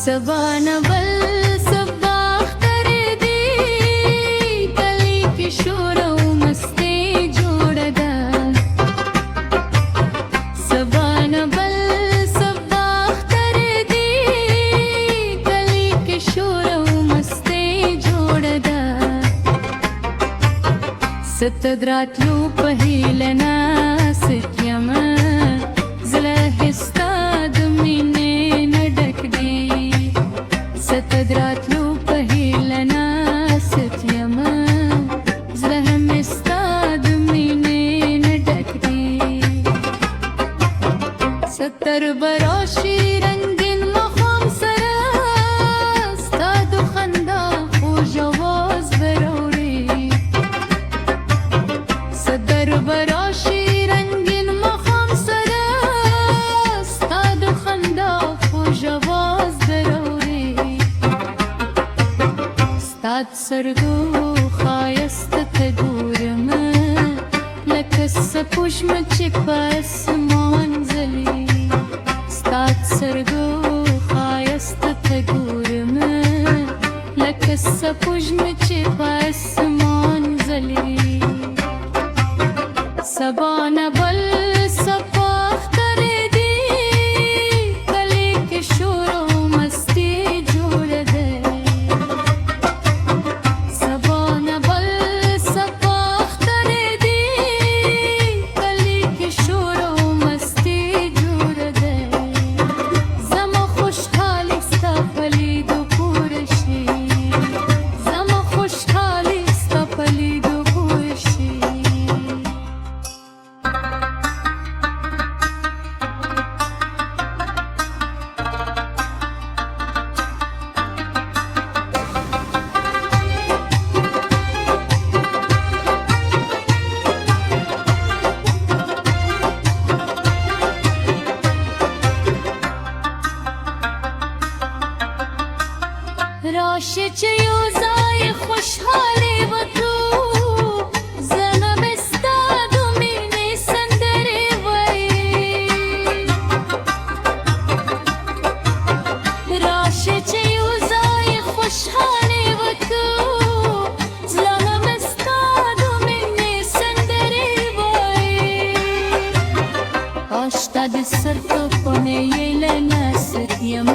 سبا نبل سبا اختر دی کلی کی شور او مستی جوړ ده سبا نبل سبا اختر دی کلی کی شور او مستی جوړ ده ستدراتلو په هیله ناست یم زړه ستا د مینې نه ډک دی ستدراتلو په هیله ناست یم زړه مې ستا د مینې نه ډک دی ستر براشي رنګین مخام سره ستا د خندا خوږ اواز به راوړي ستر براشي رنګین مخام سره ستا د خندا خوږ اواز به راوړي ستا د سترګو ښایست ته ګورم لکه سپوږمۍ چې په اسمان ځلي ستا د سترګو ښایست ته ګورم لکه سپوږمۍ چې په اسمان ځلي سبا نبل سبا اختر دی کلی کی شور او مستی جوړ ده سبا نبل سبا اختر دی کلی کی شور او مستی جوړ ده زما خوشحالي ستا په لیدو پوره شي زما خوشحالي ستا په لیدو پوره شي راشه چې یو ځای خوشحالي وکړو زړه مې ستا د مینې سندرې وایي راشه چې یو ځای خوشحالي وکړو زړه مې ستا د مینې سندرې وایي کاش تا د سر په پونه یې له ناست یم